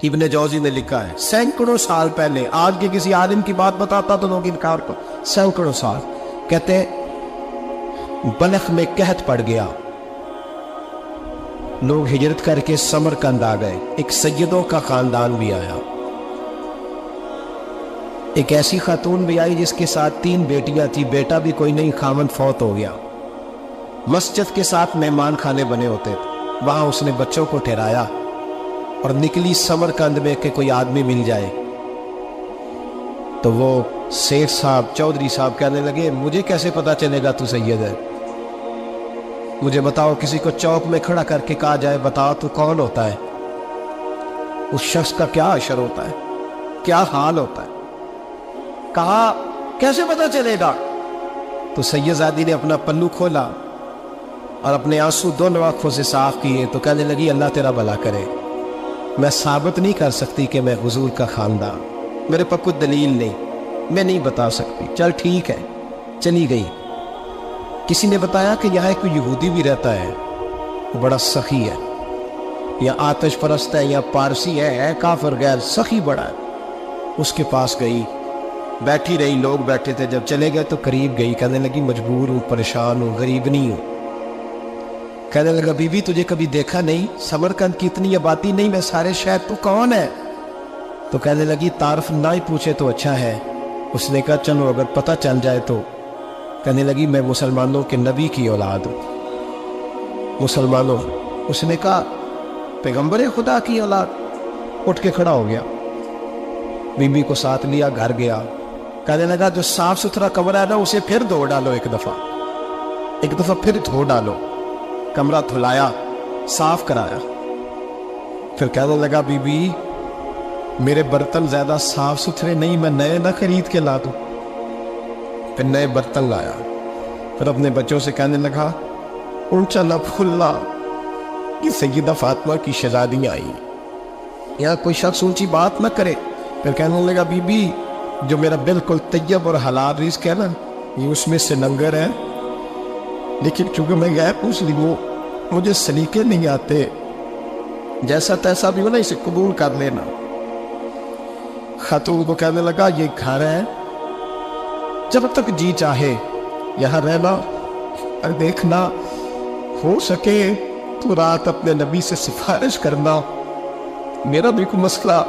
ابن جوزی نے لکھا ہے سینکڑوں سال پہلے، آج کے کسی عالم کی بات بتاتا تو لوگ انکار کو، سینکڑوں سال کہتے ہیں بلخ میں قحط پڑ گیا، لوگ ہجرت کر کے سمرقند آ گئے، ایک سیدوں کا خاندان بھی آیا، ایک ایسی خاتون بھی آئی جس کے ساتھ 3 بیٹیاں تھی، بیٹا بھی کوئی نہیں، خاوند فوت ہو گیا، مسجد کے ساتھ مہمان خانے بنے ہوتے تھے، وہاں اس نے بچوں کو ٹھہرایا اور نکلی سمرقند میں کہ کوئی آدمی مل جائے، تو وہ سیٹھ صاحب چودھری صاحب کہنے لگے مجھے کیسے پتا چلے گا تو سید ہے، مجھے بتاؤ، کسی کو چوک میں کھڑا کر کے کہا جائے بتاؤ تو کون ہوتا ہے، اس شخص کا کیا اشر ہوتا ہے، کیا حال ہوتا ہے، کہا کیسے پتا چلے گا؟ تو سید زادی نے اپنا پلو کھولا اور اپنے آنسو دونوں آنکھوں سے صاف کیے تو کہنے لگی اللہ تیرا بھلا کرے، میں ثابت نہیں کر سکتی کہ میں حضور کا خاندان، میرے پاس کوئی دلیل نہیں، میں نہیں بتا سکتی، چل ٹھیک ہے، چلی گئی۔ کسی نے بتایا کہ یہاں کوئی یہودی بھی رہتا ہے، وہ بڑا سخی ہے، یا آتش پرست ہے، یا پارسی ہے کافر غیر، سخی بڑا ہے، اس کے پاس گئی، بیٹھی رہی، لوگ بیٹھے تھے، جب چلے گئے تو قریب گئی، کہنے لگی مجبور ہوں، پریشان ہوں، غریب نہیں ہوں، کہنے لگا بی بی تجھے کبھی دیکھا نہیں، سمرقند کی اتنی آبادی نہیں، میں سارے شہر، تو کون ہے؟ تو کہنے لگی تعارف نہ ہی پوچھے تو اچھا ہے۔ اس نے کہا چلو اگر پتہ چل جائے تو، کہنے لگی میں مسلمانوں کے نبی کی اولاد ہوں۔ مسلمانوں؟ اس نے کہا پیغمبر خدا کی اولاد۔ اٹھ کے کھڑا ہو گیا، بی بی کو ساتھ لیا، گھر گیا، کہنے لگا جو صاف ستھرا کمرہ ہے نا اسے پھر دھو ڈالو، ایک دفعہ پھر دھو ڈالو، کمرہ دھلایا، صاف کرایا، پھر کہنے لگا بی بی میرے برتن زیادہ صاف ستھرے نہیں، میں نئے نہ خرید کے لا دوں، پھر نئے برتن لایا، پھر اپنے بچوں سے کہنے لگا اونچا نہ پھولنا، یہ سیدہ فاطمہ کی شہزادیاں آئی، یہاں کوئی شخص اونچی بات نہ کرے۔ پھر کہنے لگا بی بی جو میرا بالکل طیب اور حلال رزق ہے نا، یہ اس میں سے لنگر ہے، لیکن چونکہ میں غیر مسلم ہوں، مجھے سلیقے نہیں آتے، جیسا تیسا بھی ہو نا اسے قبول کر لینا۔ خاتون کو کہنے لگا یہ گھر ہے، جب تک جی چاہے یہاں رہنا، اور دیکھنا ہو سکے تو رات اپنے نبی سے سفارش کرنا، میرا بھی کوئی مسئلہ،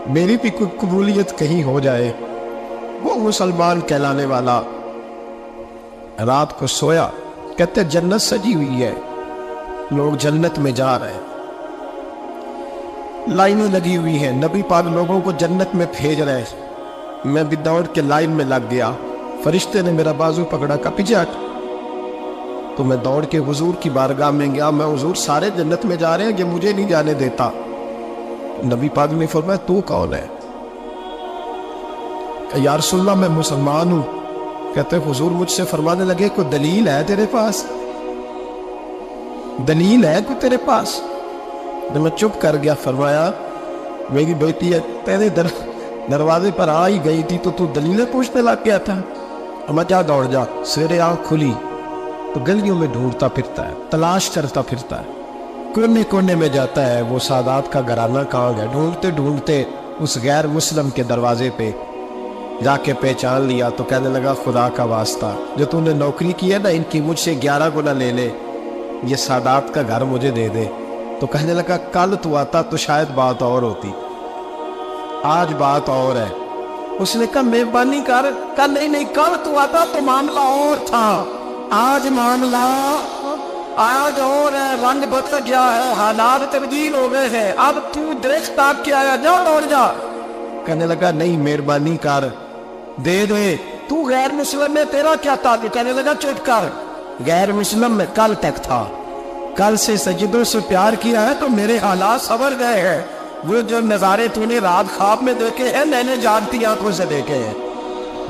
میری بھی کوئی قبولیت کہیں ہو جائے۔ وہ مسلمان کہلانے والا رات کو سویا، کہتے جنت سجی ہوئی ہے، لوگ جنت میں جا رہے ہیں، لائنیں لگی ہوئی ہیں، نبی پاک لوگوں کو جنت میں بھیج رہے ہیں، میں بھی دوڑ کے لائن میں لگ گیا، فرشتے نے میرا بازو پکڑا، کا پیچھے ہٹ، تو میں دوڑ کے حضور کی بارگاہ میں گیا، میں حضور سارے جنت میں جا رہے ہیں، یہ مجھے نہیں جانے دیتا۔ نبی پاک نے فرمایا تو کون ہے؟ یا رسول اللہ میں مسلمان ہوں۔ کہتے حضور مجھ سے فرمانے لگے کوئی دلیل ہے تیرے پاس؟ دلیل ہے کوئی تیرے پاس؟ میں چپ کر گیا، فرمایا میری بیٹی ہے تیرے دروازے پر آ ہی گئی تھی تو دلیلیں پوچھنے لگ گیا تھا، اور میں کیا دوڑ جا، سویرے آنکھ کھلی تو گلیوں میں ڈھونڈتا پھرتا ہے، تلاش کرتا پھرتا ہے، کونے کونے میں جاتا ہے وہ سادات کا گھرانہ کہاں گیا، ڈھونڈتے ڈھونڈتے اس غیر مسلم کے دروازے پہ جا کے پہچان لیا، تو کہنے لگا خدا کا واسطہ جو تو نے نوکری کی ہے نا ان کی مجھ سے 11 گنا لے لے، یہ سادات کا گھر مجھے دے دے۔ تو کہنے لگا کل تو آتا تو شاید بات اور ہوتی، آج بات اور ہے۔ اس نے کہا مہربانی کر، کل نہیں کل تو آتا تو معاملہ اور تھا، آج معاملہ آج اور ہے، رنگ بدل گیا ہے، حالات تبدیل ہو گئے ہیں، اب تو درخت تاپ کے آیا، جا دوڑ جا۔ کہنے لگا نہیں مہربانی کر، دے دے، تو غیر مسلم میں تیرا کیا تعلق؟ کہنے لگا چپ کر، غیر مسلم میں کل تک تھا، کل سے سجدوں سے پیار کیا ہے تو میرے حالات سنور گئے ہیں، وہ جو نظارے تو نے رات خواب میں دیکھے ہیں میں نے جاگتی آنکھوں سے دیکھے ہیں،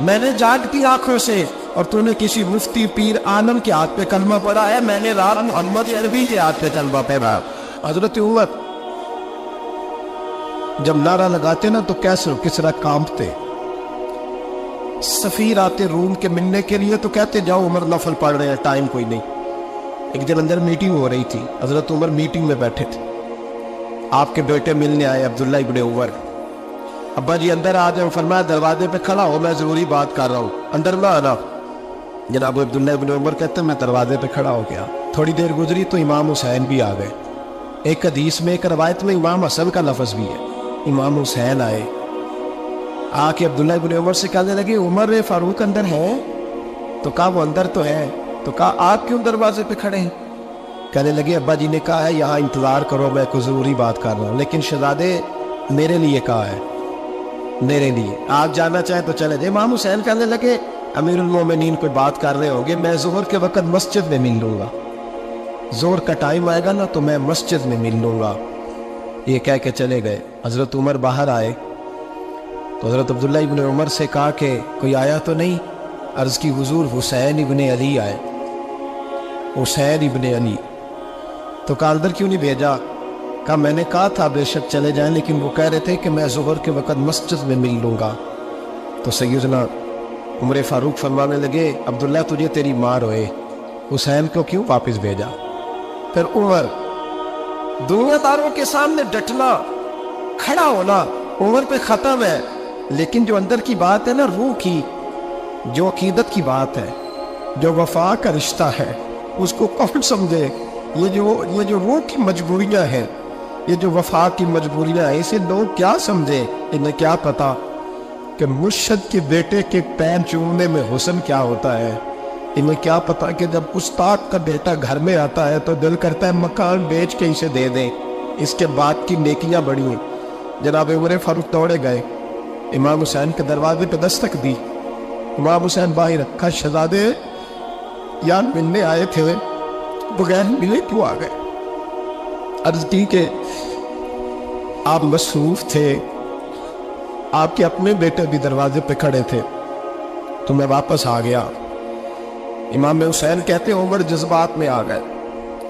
میں نے جاگتی آنکھوں سے، اور تو نے کسی مفتی پیر عالم کے ہاتھ پہ کلمہ پڑھا ہے، میں نے رات محمد عربی کے ہاتھ پہ کلمہ پڑھا۔ حضرت عمر جب نعرہ لگاتے نا تو کیسے کس طرح کانپتے، سفیر آتے روم کے ملنے کے لیے تو کہتے جاؤ عمر نفل پڑھ رہے ہیں، ٹائم کوئی نہیں۔ ایک دن اندر میٹنگ ہو رہی تھی، حضرت عمر میٹنگ میں بیٹھے تھے، آپ کے بیٹے ملنے آئے عبداللہ ابن عمر. ابا جی اندر آ جاؤ. فرمایا دروازے پہ کھڑا ہو, میں ضروری بات کر رہا ہوں, اندر نہ آنا. جناب عبداللہ ابن عمر کہتے ہیں میں دروازے پہ کھڑا ہو گیا. تھوڑی دیر گزری تو امام حسین بھی آ گئے. ایک حدیث میں ایک روایت میں امام حسن کا لفظ بھی ہے. امام حسین آئے, آ کے عبداللہ ابن عمر سے کہنے لگے عمر فاروق اندر ہے؟ تو کہا وہ اندر تو ہے. تو کہا آپ کیوں دروازے پہ کھڑے ہیں؟ کہنے لگے ابا جی نے کہا ہے یہاں انتظار کرو, میں کوئی ضروری بات کر رہا ہوں. لیکن شہزادے میرے لیے کہا ہے, میرے لیے, آپ جانا چاہیں تو چلے جائیں. امام حسین کہنے لگے امیر المومنین کوئی بات کر رہے ہوں گے, میں ظہر کے وقت مسجد میں مل لوں گا, ظہر کا ٹائم آئے گا نا تو میں مسجد میں مل لوں گا. یہ کہہ کے چلے گئے. حضرت عمر باہر آئے تو حضرت عبداللہ ابن عمر سے کہا کہ کوئی آیا تو نہیں؟ عرض کی حضور حسین ابن علی آئے. حسین ابن علی. تو کہا اندر کیوں نہیں بھیجا؟ کہا میں نے کہا تھا بے شک چلے جائیں, لیکن وہ کہہ رہے تھے کہ میں ظہر کے وقت مسجد میں مل لوں گا. تو سیدنا عمر فاروق فرمانے لگے عبداللہ تجھے تیری ماں روئے, حسین کو کیوں واپس بھیجا؟ پھر عمر دنیا داروں کے سامنے ڈٹنا, کھڑا ہونا عمر پہ ختم ہے, لیکن جو اندر کی بات ہے نا, روح کی, جو عقیدت کی بات ہے, جو وفا کا رشتہ ہے, اس کو کون سمجھے؟ یہ جو روح کی مجبوریاں ہیں, یہ جو وفا کی مجبوریاں ہیں, اسے لوگ کیا سمجھے؟ انہیں کیا پتا کہ مرشد کے بیٹے کے پیر چومنے میں حسن کیا ہوتا ہے. انہیں کیا پتا کہ جب استاد کا بیٹا گھر میں آتا ہے تو دل کرتا ہے مکان بیچ کے اسے دے دیں, اس کے بعد کی نیکیاں بڑی ہیں. جناب عمر فاروق دوڑے گئے, امام حسین کے دروازے پہ دستک دی. امام حسین باہر رکھا, شہزادے یار ملنے آئے تھے, بغیر ملے کیوں آ گئے؟ عرض کی کہ آپ مصروف تھے, آپ کے اپنے بیٹے بھی دروازے پہ کھڑے تھے, تو میں واپس آ گیا. امام حسین کہتے ہیں عمر جذبات میں آ گئے,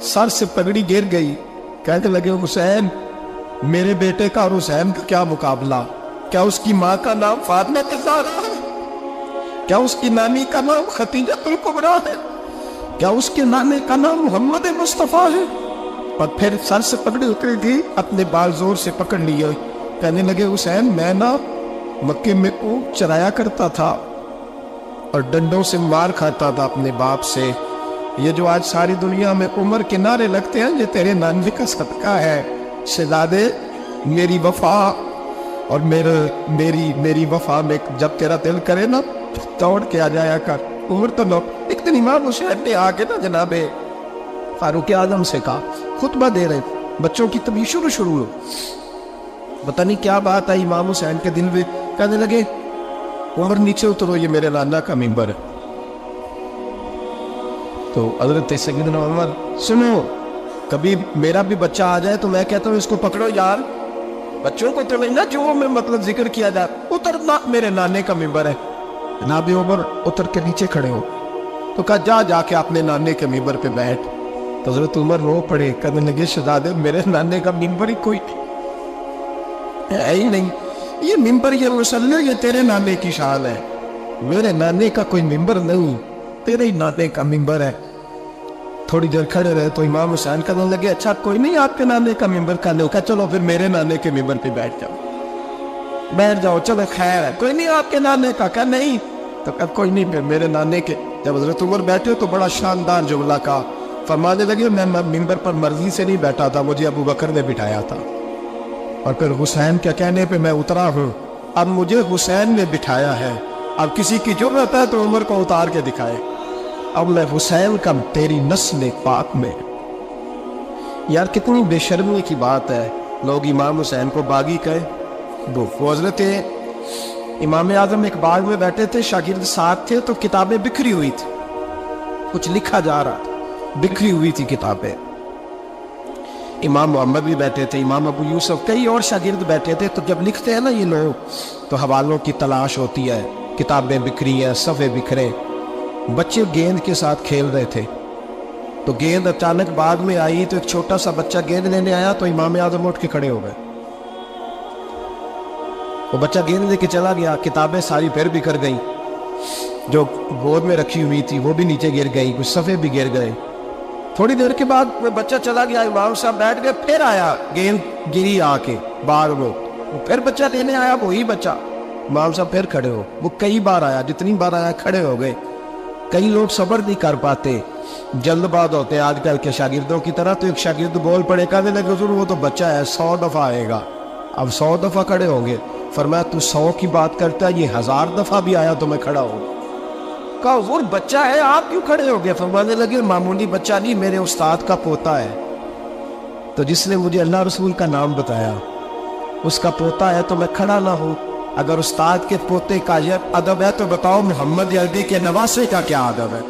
سر سے پگڑی گر گئی. کہنے لگے حسین میرے بیٹے کا اور حسین کا کیا مقابلہ؟ کیا اس کی ماں کا نام فاطمہ الزہرا ہے؟ کیا اس کی نانی کا نام خدیجہ الکبریٰ ہے؟ کیا اس کے نانے کا نام محمد مصطفیٰ ہے؟ اور پھر سر سے پکڑی اتری تھی, اپنے بال زور سے پکڑ لیے. کہنے لگے حسین میں نا مکے میں اونٹ چرایا کرتا تھا اور ڈنڈوں سے مار کھاتا تھا اپنے باپ سے. یہ جو آج ساری دنیا میں عمر کے نعرے لگتے ہیں, یہ تیرے نانے کا صدقہ ہے. شہزادے میری وفا اور میری وفا میں جب تیرا دل کرے نا دوڑ کے آ جایا کر. عمر تو لوگ ایک دن امام حسین نے آ کے نا جناب فاروق اعظم سے کہا, خطبہ دے رہے, بچوں کی تبھی شروع ہو, پتہ نہیں کیا بات آئی امام حسین کے دل میں. کہنے لگے عمر نیچے اترو, یہ میرے نانا کا ممبر ہے. تو حضرت سیدنا عمر سنو, کبھی میرا بھی بچہ آ جائے تو میں کہتا ہوں اس کو پکڑو یار, بچوں کو تو نہیں نا جو میں مطلب ذکر کیا جائے, اترنا میرے نانے کا ممبر ہے. جناب عمر اتر کے نیچے کھڑے ہو. تو کہا جا کے اپنے نانے کے ممبر پہ بیٹھ. تو حضرت عمر رو پڑے, کہنے لگے شہزادے میرے نانے کا ممبر ہی کوئی ہے ہی نہیں, یہ ممبر یہ مسلح یہ تیرے نانے کی شان ہے, میرے نانے کا کوئی ممبر نہیں, تیرے ہی نانے کا ممبر ہے. تھوڑی دیر کھڑے رہے تو امام حسین کہنے لگے اچھا کوئی نہیں آپ کے نانے کا ممبر کہنے ہوگا, چلو پھر میرے نانے کے ممبر پہ بیٹھ جاؤ, چلو خیر ہے, کوئی نہیں آپ کے نانے کا. کہا نہیں. تو کہا کوئی نہیں, پھر میرے نانے کے. جب حضرت عمر بیٹھے تو بڑا شاندار جملہ کہا, فرمانے لگے میں ممبر پر مرضی سے نہیں بیٹھا تھا, مجھے ابو بکر نے بٹھایا تھا, اور پھر حسین کے کہنے پہ میں اترا ہوں, اب مجھے حسین نے بٹھایا ہے. اب کسی کی جرأت ہے تو عمر کو اتار کے دکھائے, اب میں حسین کا تیری نسل پاک میں. یار کتنی بے شرمی کی بات ہے, لوگ امام حسین کو باغی کہے. وہ حضرت امام اعظم ایک باغ میں بیٹھے تھے, شاگرد ساتھ تھے, تو کتابیں بکھری ہوئی تھی, کچھ لکھا جا رہا تھا, بکھری ہوئی تھی کتابیں. امام محمد بھی بیٹھے تھے, امام ابو یوسف, کئی اور شاگرد بیٹھے تھے. تو جب لکھتے ہیں نا یہ لوگ تو حوالوں کی تلاش ہوتی ہے, کتابیں بکھری ہیں, صفحے بکھرے. بچے گیند کے ساتھ کھیل رہے تھے, تو گیند اچانک باغ میں آئی, تو ایک چھوٹا سا بچہ گیند لینے آیا, تو امام اعظم اٹھ کے کھڑے ہو گئے. وہ بچہ گیند لے کے چلا گیا, کتابیں ساری پھر بکھر گئیں, جو گود میں رکھی ہوئی تھی وہ بھی نیچے گر گئی, کچھ صفحے بھی گر گئے. تھوڑی دیر کے بعد وہ بچہ چلا گیا، امام صاحب بیٹھ گئے، پھر آیا گیند گری آ کے باغ میں، وہ پھر بچہ لینے آیا، وہی بچہ، امام صاحب پھر کھڑے ہو، وہ کئی بار آیا، جتنی بار آیا کھڑے ہو گئے۔ کئی لوگ صبر نہیں کر پاتے، جلد باز ہوتے ہیں آج کل کے شاگردوں کی طرح، تو ایک شاگرد بول پڑے، کہنے لگے حضور وہ تو بچہ ہے 100 دفعہ آئے گا، اب 100 دفعہ کھڑے ہوں گے۔ فرمایا تو 100 کی بات کرتا ہے، یہ 1000 دفعہ بھی آیا تو میں کھڑا ہوں۔ کہا حضور بچہ ہے آپ کیوں کھڑے ہو گئے؟ فرمانے لگے معمولی بچہ نہیں، میرے استاد کا پوتا ہے، تو جس نے مجھے اللہ رسول کا نام بتایا اس کا پوتا ہے تو میں کھڑا نہ ہوں۔ اگر استاد کے پوتے کا یہ ادب ہے تو بتاؤ محمد عربی کے نواسے کا کیا ادب ہے؟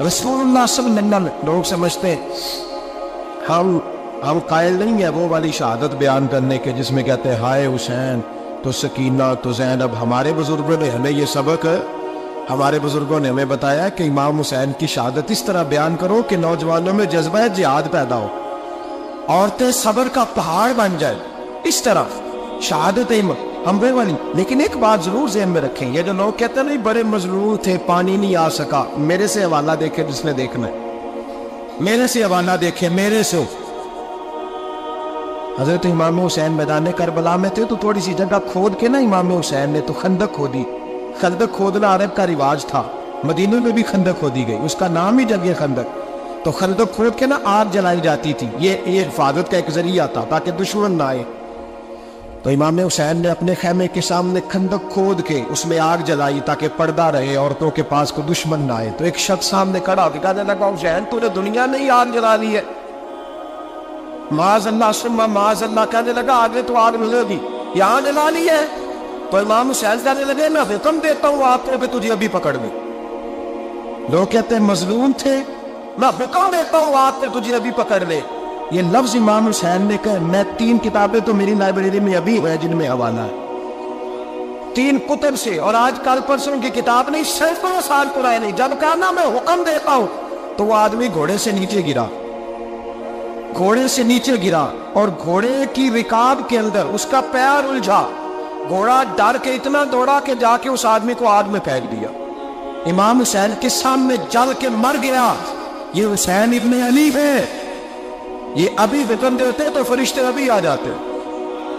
رسول اللہ صلی اللہ علیہ وسلم، لوگ سمجھتے ہم قائل نہیں ہیں وہ والی شہادت بیان کرنے کے جس میں کہتے ہیں ہائے حسین تو سکینہ تو زینب۔ ہمارے بزرگوں نے ہمیں یہ سبق، ہمارے بزرگوں نے ہمیں بتایا کہ امام حسین کی شہادت اس طرح بیان کرو کہ نوجوانوں میں جذبہ جہاد پیدا ہو، عورتیں صبر کا پہاڑ بن جائے، اس طرح شہادت ہمبے والی۔ لیکن ایک بات ضرور ذہن میں رکھیں، یہ جو لوگ کہتے ہیں نہیں بڑے مظلوم تھے پانی نہیں آ سکا، میرے سے حوالہ دیکھے جس نے دیکھنا ہے، میرے سے حوالہ دیکھے، میرے سے۔ حضرت امام حسین میدان کربلا میں تھے تو تھوڑی سی جگہ کھود کے نا امام حسین نے تو خندق کھودی۔ خندق کھودنا عرب کا رواج تھا، مدینہ میں بھی خندق کھودی گئی، اس کا نام ہی جگہ خندق۔ تو خندق کھود کے نا آگ جلائی جاتی تھی، یہ حفاظت کا ایک ذریعہ تھا تاکہ دشمن نہ آئے۔ تو امام حسین نے اپنے خیمے کے سامنے خندق کھود کے اس میں آگ جلائی تاکہ پردہ رہے، عورتوں کے پاس کو دشمن نہ آئے۔ تو ایک شخص سامنے کھڑا ہو کے کہنے لگا حسین تو نے دنیا نہیں آگ جلا لی ہے؟ معاذ اللہ سما معاذ اللہ، کہنے لگا آگے تو آگ ملے گی، یہاں جلا لی ہے؟ تو امام حسین کہنے لگے میں حکم دیتا ہوں آپ کو کہ تجھے ابھی پکڑ لیں۔ لوگ کہتے ہیں مظلوم تھے، میں حکم دیتا ہوں آپ کو تجھے ابھی پکڑ لے۔ یہ لفظ امام حسین نے کہا۔ میں 3 کتابیں تو میری لائبریری میں ابھی ہیں جن میں حوالہ ہے، 3 کتب سے، اور آج کل پرسوں کی کتاب نہیں، سینکڑوں سال پرانی۔ جب کہا نا میں حکم دیتا ہوں تو وہ آدمی گھوڑے سے نیچے گرا، گھوڑے سے نیچے گرا، اور گھوڑے کی رکاب کے اندر اس کا پیر الجھا، گھوڑا ڈر کے اتنا دوڑا کہ جا کے اس آدمی کو آگ میں پھینک دیا۔ امام حسین کے سامنے جل کے مر گیا۔ یہ حسین ابن علی ہے، یہ ابھی حکم دیتے تو فرشتے ابھی آ جاتے،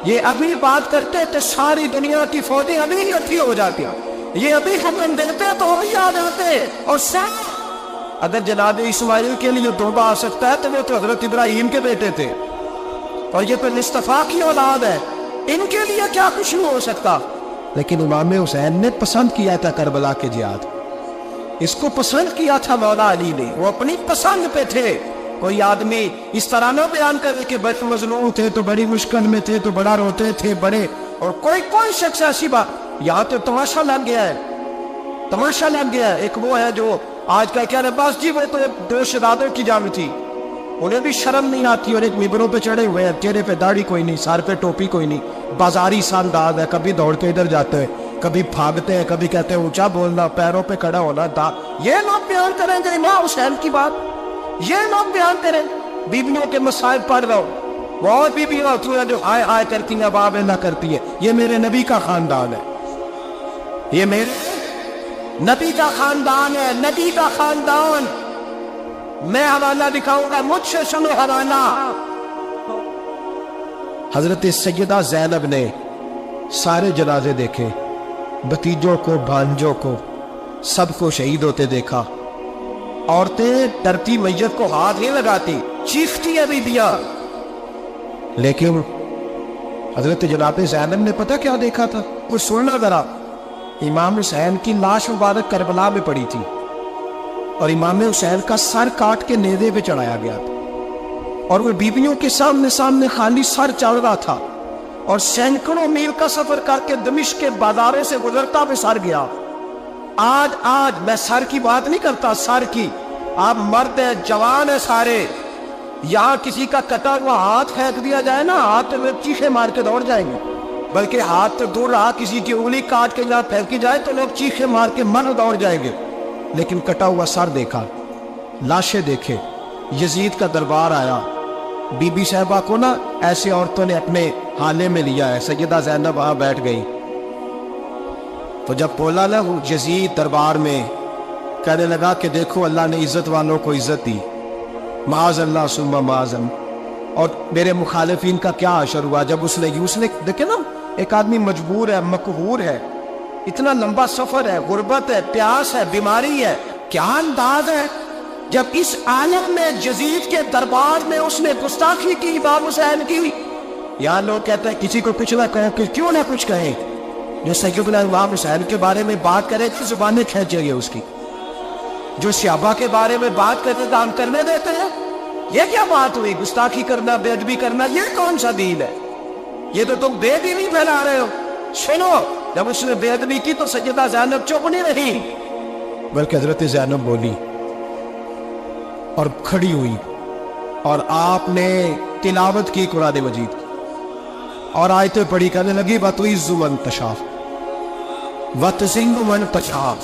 یہ ابھی بات کرتے تو ساری دنیا کی فوجیں ابھی اکٹھی ہو جاتی، یہ ابھی حکم دیتے تو ابھی آ جاتے۔ اور اگر جناب اسماعیل کے لیے توبہ آ سکتا ہے تو وہ تو حضرت ابراہیم کے بیٹے تھے، اور یہ پھر مصطفیٰ کی اولاد ہے، ان کے لیے کیا کچھ نہیں ہو سکتا۔ لیکن امام حسین نے پسند کیا تھا کربلا کے جہاد، اس کو پسند کیا تھا مولا علی نے، وہ اپنی پسند پہ تھے۔ کوئی آدمی اس طرح نہ بیان کرے کہ بڑے مظلوم تھے تو بڑی مشکل میں تھے تو بڑا روتے تھے بڑے، اور کوئی شخص ایسی بات، یہاں تو تماشا لگ گیا ہے، تماشا لگ گیا ہے۔ ایک وہ ہے جو آج کا کہہ رہے بس جی وہ تو 2 شہزادوں کی جنگ تھی، انہیں بھی شرم نہیں آتی، اور ایک ممبروں پہ چڑھے ہوئے ہیں، چہرے پہ داڑھی کوئی نہیں، سر پہ ٹوپی کوئی نہیں، بازاری سا انداز ہے، کبھی دوڑ کے ادھر جاتے ہیں، کبھی بھاگتے ہیں، کبھی کہتے ہیں اونچا بولنا، پیروں پہ کھڑا ہونا، یہ لوگ بیان کریں گے امام حسین کی بات، یہ لوگ بیان کریں بیویوں کے مصائب پڑھ رہا ہوں، بہت بیویاں ہوتی ہیں جو آئے آئے کرتی ہیں، باب اللہ کرتی ہے، یہ میرے نبی کا خاندان ہے، یہ میرے نبی کا خاندان ہے، نبی کا خاندان۔ میں حوالہ دکھاؤں گا، مجھ سے سنو حوالہ۔ حضرت سیدہ زینب نے سارے جنازے دیکھے، بھتیجوں کو بھانجوں کو سب کو شہید ہوتے دیکھا، عورتیں ڈرتی میت کو ہاتھ نہیں لگاتی، چیختی ہے بیبیاں، لیکن حضرت جناب زینب نے پتہ کیا دیکھا تھا؟ وہ سننا ذرا، امام حسین کی لاش مبارک کربلا میں پڑی تھی، اور امام حسین کا سر کاٹ کے نیزے پہ چڑھایا گیا تھا، اور وہ بیویوں کے سامنے خالی سر چل رہا تھا، اور سینکڑوں میل کا سفر کر کے دمشق کے بازاروں سے گزرتا ہوئے سر گیا۔ آج میں سر کی بات نہیں کرتا، سر کی، آپ مرد ہیں، جوان ہیں سارے، یہاں کسی کا کٹا ہوا ہاتھ پھینک دیا جائے نا، ہاتھ میں چیخے مار کے دوڑ جائیں گے، بلکہ ہاتھ تو دور رہا، کسی کی انگلی کاٹ کے یہاں پھینکی جائے تو لوگ چیخے مار کے مر دوڑ جائیں گے، لیکن کٹا ہوا سر دیکھا، لاشیں دیکھے۔ یزید کا دربار آیا، بی بی صاحبہ کو نا ایسے عورتوں نے اپنے حالے میں لیا ہے، سیدہ زینب وہاں بیٹھ گئی، تو جب بولا نا وہ یزید دربار میں، کہنے لگا کہ دیکھو اللہ نے عزت والوں کو عزت دی، معاذ اللہ ثم معاذ اللہ۔ اور میرے مخالفین کا کیا حشر ہوا جب اس نے دیکھے نا، ایک آدمی مجبور ہے، مقہور ہے، اتنا لمبا سفر ہے، غربت ہے، پیاس ہے، بیماری ہے، کیا انداز ہے جب اس عالم میں یزید کے دربار میں اس نے گستاخی کی امام حسین کی۔ یہاں لوگ کہتے ہیں کسی کو کچھ نہ کہیں کہ کیوں نہ کچھ کہیں، جو سیدنا امام حسین کے بارے میں بات کرے تو زبانیں کھینچے گی اس کی، جو صحابہ کے بارے میں بات کرتے تو ہم کرنے دیتے ہیں۔ یہ کیا بات ہوئی؟ گستاخی کرنا، بے ادبی کرنا، یہ کون سا دین ہے؟ یہ تو تم بے دینی پھیلا رہے ہو۔ سنو، جب اس نے بے ادبی کی تو سیدہ زینب چپ نہیں رہی، بلکہ حضرت زینب بولی اور کھڑی ہوئی، اور آپ نے تلاوت کی قرآن مجید کی اور آیتیں پڑھی، کہنے لگی وَتُعِزُّ مَن تَشَاءُ وَتُذِلُّ مَن تَشَاءُ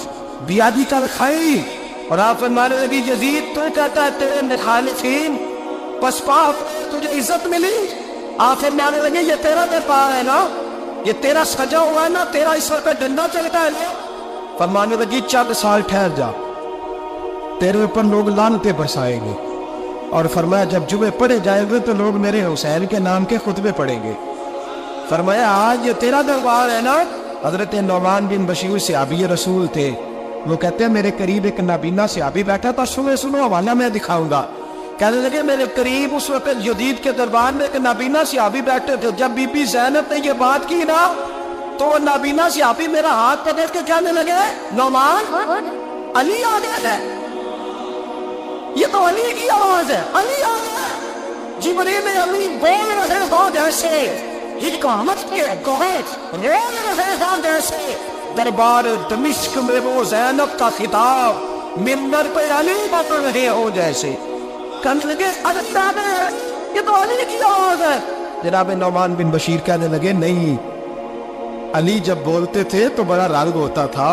بِیَدِکَ الْخَیرُ۔ اور آپ فرمانے لگی یزید تو کہتا ہے تیرے مخالفین پس پاپ تجھے عزت ملی۔ آپ فرمانے لگے یہ تیرا دربار ہے نا، یہ تیرا سجا ہوا ہے نا، تیرا اس وقت ڈنڈا چلتا ہے نا۔ فرمانے لگی چند سال ٹھہر جا، تیرے اوپر لوگ لعنتیں برسائیں گے، اور فرمایا جب جمعے پڑھے جائیں گے تو لوگ میرے حسین کے نام کے خطبے پڑھیں گے۔ فرمایا آج یہ تیرا دربار ہے نا۔ حضرت نعمان بن بشیر صحابی رسول تھے، وہ کہتے ہیں میرے قریب ایک نابینا صحابی بیٹھا تھا، سنو حوالہ میں دکھاؤں گا۔ کہنے لگے میرے قریب اس وقت یزید کے دربار میں ایک نابینا صحابی بیٹھے تھے، جب بی بی زینب نے یہ بات کی نا تو وہ نابینا صحابی میرا ہاتھ پکڑ کے کہنے لگے نعمان علی آ گیا ہے، یہ تو علی کی آواز ہے، علی آ گیا۔ جبریل علی بول رہے ہو جیسے حکامت کے گوہر رول رہے ہو جیسے دربار دمشق میں وہ زینب کا خطاب منبر پہ علی بول رہے ہو جیسے۔ کہنے لگے یہ تو علی کی آواز ہے۔ جناب نعمان بن بشیر کہنے لگے نہیں، علی جب بولتے تھے تو بڑا رنگ ہوتا تھا،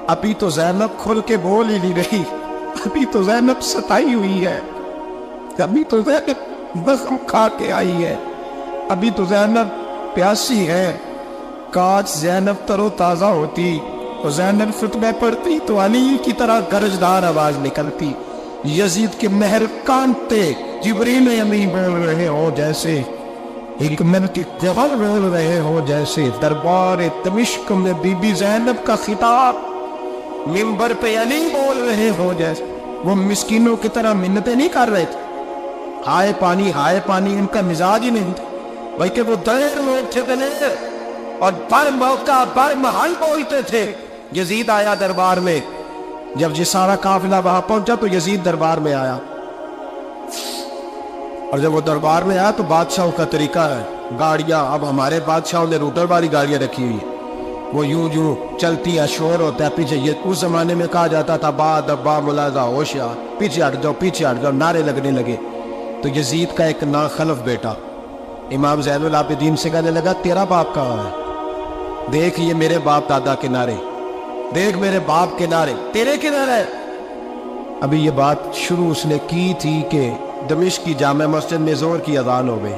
ابھی تو زینب کھل کے بول ہی نہیں رہی، ابھی تو زینب ستائی ہوئی ہے، ابھی تو زینب زخم کھا کے آئی ہے، ابھی تو زینب پیاسی ہے۔ کاش زینب تر و تازہ ہوتی اور زینب خطبہ پڑھتی تو علی کی طرح گرجدار آواز نکلتی، یزید کے مہر کانتے جبریل امین بول رہے ہو جیسے، حکمت کے جوہر بول رہے ہو جیسے، دربار دمشق میں بی بی زینب کا خطاب منبر پہ علی بول رہے ہو جیسے۔ وہ مسکینوں کی طرح منتیں نہیں کر رہے تھے، ہائے پانی ان کا مزاج ہی نہیں تھا، بلکہ وہ دلیر لوگ تھے، دلیر، اور بر موقع بر محل بولتے تھے۔ یزید آیا دربار میں، جب یہ سارا قافلہ وہاں پہنچا تو یزید دربار میں آیا، اور جب وہ دربار میں آیا تو بادشاہوں کا طریقہ ہے، گاڑیاں اب ہمارے بادشاہوں نے روٹر والی گاڑیاں رکھی ہوئی ہیں، وہ یوں چلتی ہے، شور ہوتا ہے پیچھے۔ یہ اس زمانے میں کہا جاتا تھا با دبا ملازہ ہوشیار، پیچھے ہٹ جاؤ، نعرے لگنے لگے۔ تو یزید کا ایک ناخلف بیٹا امام زین العابدین سے کہنے لگا تیرا باپ کہاں ہے؟ دیکھ یہ میرے باپ دادا کے نعرے، دیکھ میرے باپ کے نعرے، تیرے کے نعرے۔ ابھی یہ بات شروع اس نے کی تھی کہ دمشق کی جامع مسجد میں زور کی اذان ہو گئی،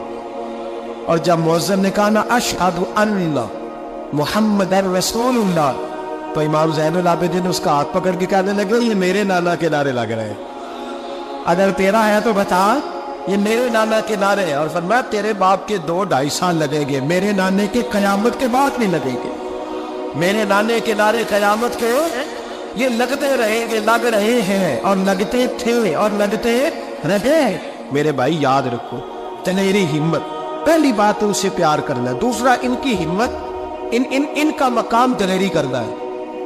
اور جب مؤذن نے کہا نا اشہد ان محمد رسول اللہ، تو امام زین العابدین اس کا ہاتھ پکڑ کے کہنے لگے یہ میرے نانا کے نعرے لگ رہے ہیں، اگر تیرا ہے تو بتا، یہ میرے نانا کے نعرے ہیں۔ اور فرمایا تیرے باپ کے 2-2.5 سال لگیں گے، میرے نانے کے قیامت کے بعد نہیں لگیں گے، میرے نانے کے نعرے قیامت کے یہ لگتے رہیں گے، لگ رہے ہیں اور لگتے تھے اور لگتے رہے۔ میرے بھائی یاد رکھو، دلیری ہمت، پہلی بات اسے پیار کرنا ہے، دوسرا ان کی ہمت، ان کا مقام دلیری کرنا ہے،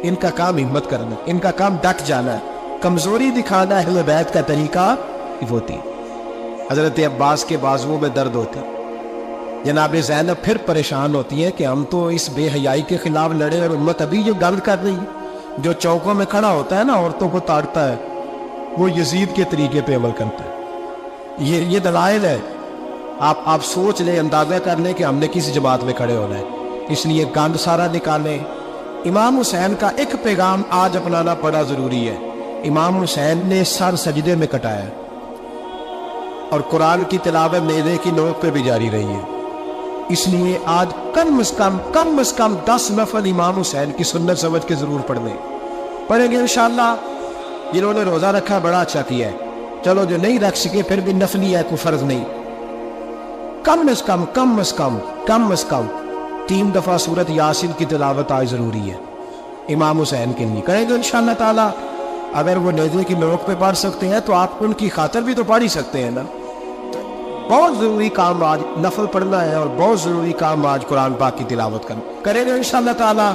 ان کا کام ہمت کرنا ہے، ان کا کام ڈٹ جانا ہے، کمزوری دکھانا اہل بیت کا طریقہ ہوتی۔ حضرت عباس کے بازوؤں میں درد ہوتے، جناب زینب پھر پریشان ہوتی ہے کہ ہم تو اس بے حیائی کے خلاف لڑے اور امت ابھی جو گند کر رہی ہے، جو چوکوں میں کھڑا ہوتا ہے نا عورتوں کو تاڑتا ہے، وہ یزید کے طریقے پہ عمل کرتا ہے۔ یہ دلائل ہے، آپ سوچ لیں، اندازہ کر لیں کہ ہم نے کس جماعت میں کھڑے ہونا ہے، اس لیے گند سارا نکالیں۔ امام حسین کا ایک پیغام آج اپنانا بڑا ضروری ہے۔ امام حسین نے سر سجدے میں کٹایا اور قرآن کی تلاوت نیزے کی نوک پہ بھی جاری رہی ہے، اس لیے آج کم از کم 10 نفل امام حسین کی سنت سمجھ کے ضرور پڑھیں گے انشاءاللہ۔ جنہوں نے روزہ رکھا بڑا اچھا کیا ہے، چلو جو نہیں رکھ سکے پھر بھی نفلی ہے، کوئی فرض نہیں، کم از کم 3 دفعہ سورت یاسین کی تلاوت آج ضروری ہے امام حسین کے لیے. کریں گے انشاءاللہ تعالی. اگر وہ نیزے کی نوک پہ پڑھ سکتے ہیں تو آپ ان کی خاطر بھی تو پڑھ ہی سکتے ہیں نا. بہت ضروری کام آج نفل پڑھنا ہے، اور بہت ضروری کام آج قرآن پاک کی تلاوت کرنا. کریں گے انشاءاللہ تعالی.